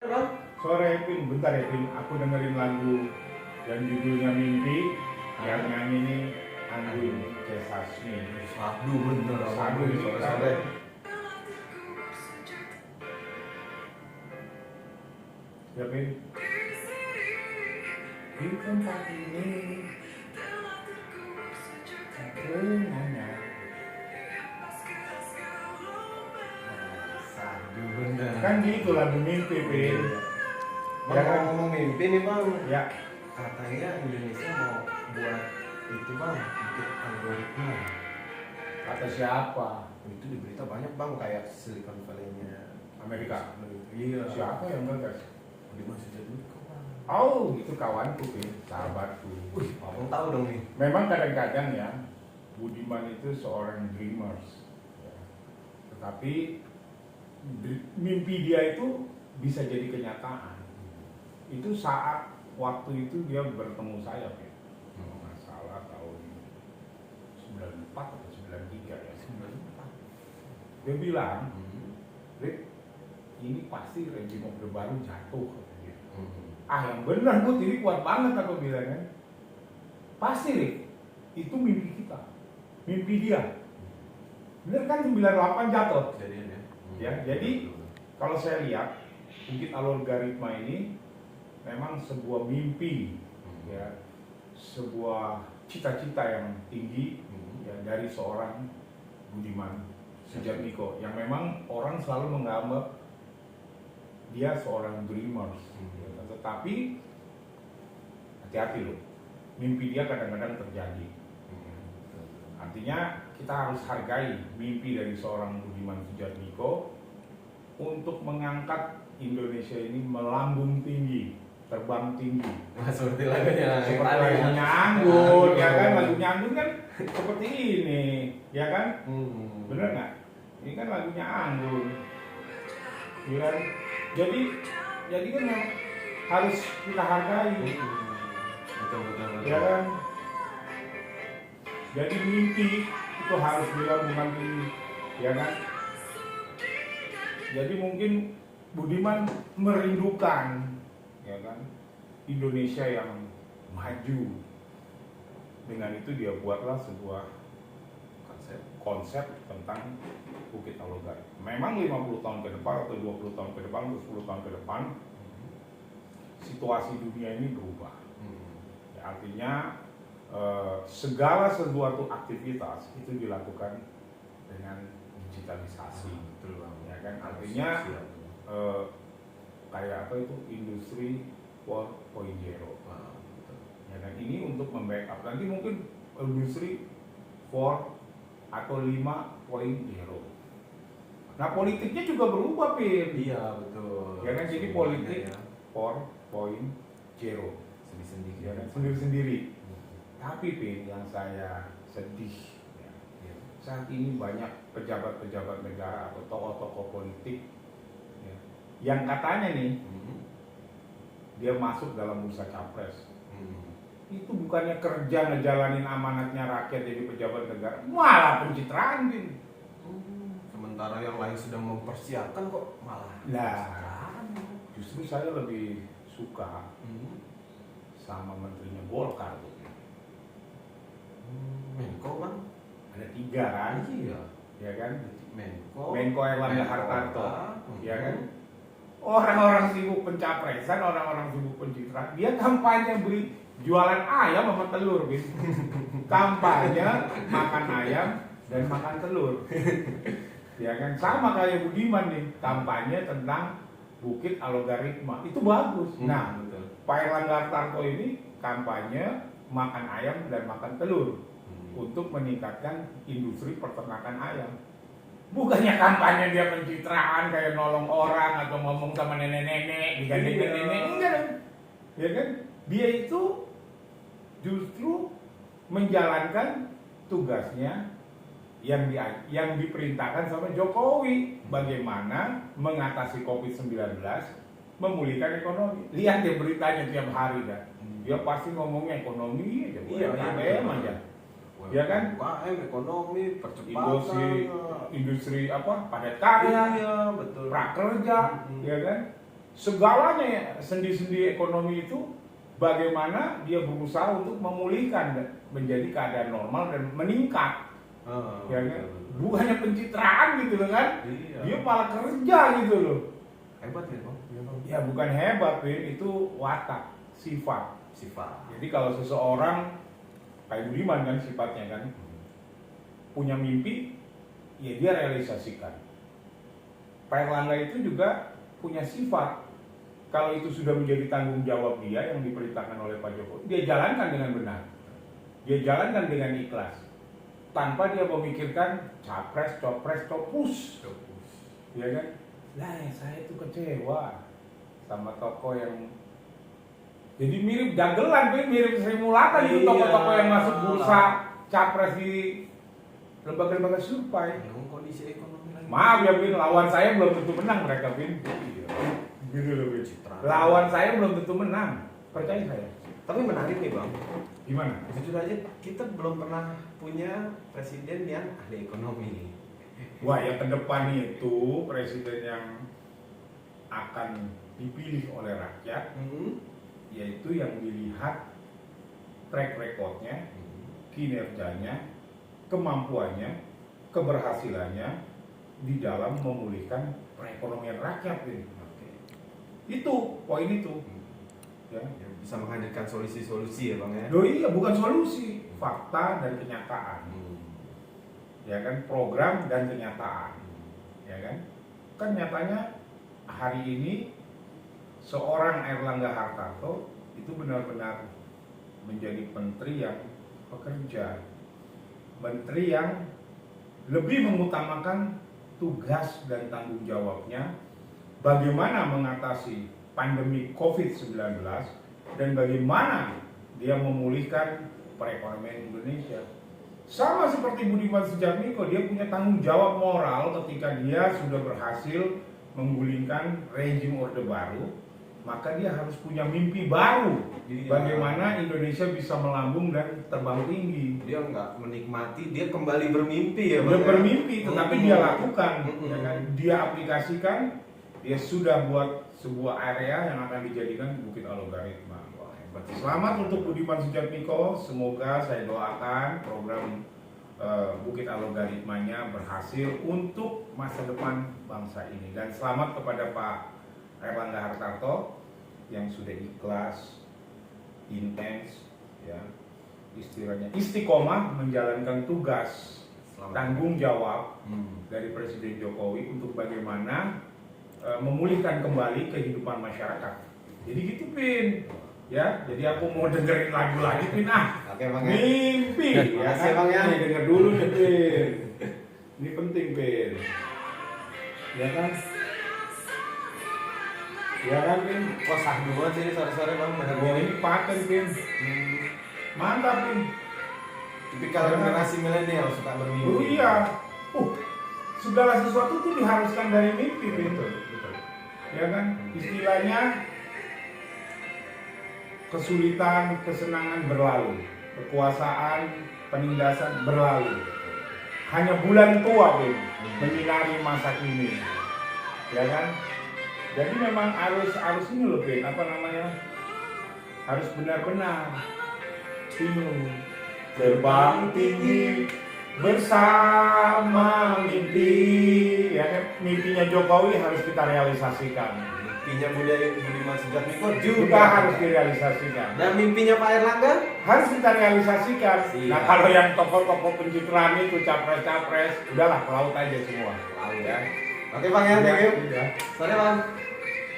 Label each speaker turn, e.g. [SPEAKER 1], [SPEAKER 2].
[SPEAKER 1] Sore Pin, bentar ya Pin, aku dengerin lagu yang judulnya Mimpi, yang nyanyi ini Anggun C. Sasmi.
[SPEAKER 2] Sadu bener,
[SPEAKER 1] Sadu ini
[SPEAKER 2] sore-sore.
[SPEAKER 1] Ya Pin. Di tempat ini aku nanya.
[SPEAKER 2] Sadu bener.
[SPEAKER 1] Kan gitu lagu Mimpi Pin.
[SPEAKER 2] Ya kan ngomong mimpi nih bang.
[SPEAKER 1] Ya.
[SPEAKER 2] Katanya Indonesia mau buat itu bang, bikin algoritma.
[SPEAKER 1] Kata siapa?
[SPEAKER 2] Itu di berita banyak bang, kayak Silicon Valley-nya
[SPEAKER 1] Amerika.
[SPEAKER 2] Iya.
[SPEAKER 1] Siapa yang gagas?
[SPEAKER 2] Budiman Sujatmiko bang.
[SPEAKER 1] Oh, itu kawanku Pin, sahabatku.
[SPEAKER 2] Wih, abang tahu dong nih.
[SPEAKER 1] Memang kadang-kadang ya Budiman itu seorang dreamers, ya. Tetapi mimpi dia itu bisa jadi kenyataan. Itu saat waktu itu dia bertemu saya, ya. Kalau nggak salah tahun 94 atau 93 ya.
[SPEAKER 2] 94.
[SPEAKER 1] Dia bilang, Rick, ini pasti rezim Orde Baru jatuh. Dia. Yang benar Bu, ini kuat banget aku bilang kan. Pasti Rick, itu mimpi kita, mimpi dia. Bener kan 98 jatuh.
[SPEAKER 2] Jadian ya.
[SPEAKER 1] Ya, jadi kalau saya lihat bukit algoritma ini memang sebuah mimpi, ya, sebuah cita-cita yang tinggi ya, dari seorang Budiman Sujatmiko yang memang orang selalu menganggap dia seorang dreamers, ya, tetapi hati-hati loh, mimpi dia kadang-kadang terjadi. Artinya kita harus hargai mimpi dari seorang Budiman Sujatmiko untuk mengangkat Indonesia ini melambung tinggi, terbang tinggi.
[SPEAKER 2] Nah, seperti lagunya.
[SPEAKER 1] Seperti lagunya Anggun, ya kan? Lagunya Anggun kan seperti ini, ya kan? Bener nggak? Ini kan lagunya Anggun, ya kan? Jadi kan harus kita hargai,
[SPEAKER 2] Betul.
[SPEAKER 1] ya kan? Jadi mimpi itu harus dilambungkan tinggi, ya kan? Jadi mungkin Budiman merindukan, ya kan, Indonesia yang maju. Dengan itu dia buatlah sebuah konsep tentang Bukit Alogari. Memang 50 tahun ke depan atau 20 tahun ke depan atau 10 tahun ke depan situasi dunia ini berubah. Ya, artinya segala sesuatu aktivitas itu dilakukan dengan digitalisasi, ya kan? Artinya kayak apa itu industri 4.0, ya kan? Ini untuk membackup nanti mungkin industri 4 atau 5.0. Nah politiknya juga berubah Pin.
[SPEAKER 2] Iya betul.
[SPEAKER 1] Ya kan, jadi politik 4.0
[SPEAKER 2] sendiri-sendiri.
[SPEAKER 1] ya kan? Sendiri-sendiri. Tapi Pin, yang saya sedih ya, saat ini banyak pejabat-pejabat negara atau tokoh-tokoh politik ya, yang katanya nih dia masuk dalam bursa capres. Itu bukannya kerja ngejalanin amanatnya rakyat jadi pejabat negara, malah pencitraan Pin.
[SPEAKER 2] Sementara yang lain sedang mempersiapkan kok malah.
[SPEAKER 1] Nah, justru saya lebih suka sama menterinya Golkar tuh.
[SPEAKER 2] Menko kan?
[SPEAKER 1] Ada 3 kan?
[SPEAKER 2] Iya.
[SPEAKER 1] Ya kan?
[SPEAKER 2] Menko
[SPEAKER 1] Erlangga Hartarto, ya kan? Orang-orang sibuk pencapresan, orang-orang sibuk pencitraan, dia kampanye beri jualan ayam sama telur, gitu. Kampanye makan ayam dan makan telur. Ya kan? Sama kayak Budiman nih, kampanye tentang Bukit Algoritma. Itu bagus. Nah,
[SPEAKER 2] betul.
[SPEAKER 1] Pak Erlangga Hartarto ini kampanye makan ayam dan makan telur untuk meningkatkan industri peternakan ayam. Bukannya kampanye dia pencitraan kayak nolong orang atau ngomong sama nenek-nenek, digandeng nenek-nenek, enggak dong. Ya kan? Dia itu justru menjalankan tugasnya yang diperintahkan sama Jokowi, bagaimana mengatasi COVID-19, memulihkan ekonomi. Lihat deh beritanya tiap hari dah. Dia pasti ngomongnya ekonomi aja, UMKM aja. Ya kan?
[SPEAKER 2] UMKM, ekonomi, percepatan,
[SPEAKER 1] Industri apa? Padat karya,
[SPEAKER 2] iya, betul.
[SPEAKER 1] prakerja, ya kan? segalanya ya, sendi-sendi ekonomi itu bagaimana dia berusaha untuk memulihkan menjadi keadaan normal dan meningkat. Ya kan? Bukannya pencitraan gitu loh kan?
[SPEAKER 2] Iya.
[SPEAKER 1] Dia malah kerja gitu loh.
[SPEAKER 2] Hebat ya bang? Iya, Bang.
[SPEAKER 1] Ya bukan hebat, Bin, itu watak, sifat.
[SPEAKER 2] Sifat.
[SPEAKER 1] Jadi kalau seseorang kayak Budiman kan sifatnya kan, punya mimpi, ya dia realisasikan. Pak Erlangga itu juga punya sifat. Kalau itu sudah menjadi tanggung jawab dia yang diperintahkan oleh Pak Jokowi, dia jalankan dengan benar. Dia jalankan dengan ikhlas. Tanpa dia memikirkan capres, copres, copus. Ya kan? Lah saya itu kecewa sama tokoh yang jadi mirip dagelan, mirip Sri Mulyani itu tokoh-tokoh yang masuk bursa capres di lembaga-lembaga survei.
[SPEAKER 2] Kondisi ekonomi lagi.
[SPEAKER 1] Maaf ya Bin, lawan saya belum tentu menang mereka Bin. Gitu loh Bin. Lawan saya belum tentu menang, percaya saya.
[SPEAKER 2] Tapi menarik nih bang.
[SPEAKER 1] Gimana?
[SPEAKER 2] Jujur aja kita belum pernah punya presiden yang ahli ekonomi nih.
[SPEAKER 1] Wah ya ke depan itu presiden yang akan dipilih oleh rakyat, yaitu yang dilihat track recordnya, kinerjanya, kemampuannya, keberhasilannya di dalam memulihkan perekonomian rakyat ini. Itu poin itu. Ya.
[SPEAKER 2] Bisa menghadirkan solusi-solusi ya bang ya.
[SPEAKER 1] Loh iya, bukan solusi, fakta dan kenyataan. Ya kan, program dan kenyataan. Ya kan? Kan nyatanya hari ini seorang Erlangga Hartarto itu benar-benar menjadi menteri yang pekerja, menteri yang lebih mengutamakan tugas dan tanggung jawabnya bagaimana mengatasi pandemi COVID-19 dan bagaimana dia memulihkan perekonomian Indonesia. Sama seperti Budiman Sujatmiko, dia punya tanggung jawab moral ketika dia sudah berhasil menggulingkan rezim Orde Baru, maka dia harus punya mimpi baru bagaimana Indonesia bisa melambung dan terbang tinggi.
[SPEAKER 2] Dia nggak menikmati, dia kembali bermimpi ya bang.
[SPEAKER 1] Dia bermimpi, tetapi dia lakukan,
[SPEAKER 2] Mm-mm.
[SPEAKER 1] ya kan? Dia aplikasikan, dia sudah buat sebuah area yang akan dijadikan Bukit Algoritma.
[SPEAKER 2] Wah, hebat.
[SPEAKER 1] Selamat untuk Budiman Sujatmiko, semoga saya doakan program Bukit Algoritmanya berhasil untuk masa depan bangsa ini. Dan selamat kepada Pak Erlangga Hartarto yang sudah ikhlas, intens, ya, istilahnya istiqomah menjalankan tugas tanggung jawab dari Presiden Jokowi untuk bagaimana memulihkan kembali kehidupan masyarakat. Jadi gitu Pin, ya. Jadi aku mau dengerin lagu lagi Pin
[SPEAKER 2] Oke bang ya.
[SPEAKER 1] mimpi, ya
[SPEAKER 2] Makasih,
[SPEAKER 1] kan?
[SPEAKER 2] Bang, ya.
[SPEAKER 1] Nih, denger dulu nih Pin. Ini penting Pin, ya kan? Ya kan Pin?
[SPEAKER 2] Wah sahdu banget sih ini sore-sore bang.
[SPEAKER 1] Oh, ini paten Pin, mantap Pin.
[SPEAKER 2] Tipikal generasi milenial suka bermimpi.
[SPEAKER 1] Oh iya, segala sesuatu tuh diharuskan dari mimpi Pin.
[SPEAKER 2] Betul.
[SPEAKER 1] Ya kan, istilahnya kesulitan, kesenangan berlalu, kekuasaan, penindasan berlalu. Hanya bulan tua Pin menyinari masa kini, ya kan? Jadi memang harus ini loh Pin, apa namanya? Harus benar-benar terbang tinggi bersama mimpi, ya kan? Mimpinya Jokowi harus kita realisasikan.
[SPEAKER 2] Mimpinya Budiman Sujatmiko
[SPEAKER 1] Juga harus direalisasikan.
[SPEAKER 2] Dan mimpinya Pak Erlangga
[SPEAKER 1] Harus kita realisasikan.
[SPEAKER 2] Siap.
[SPEAKER 1] Nah kalau yang tokoh-tokoh pencitraan itu capres-capres, udahlah ke laut aja semua.
[SPEAKER 2] laut ya. Oke bang ya, thank you.
[SPEAKER 1] Udah.
[SPEAKER 2] Sore bang.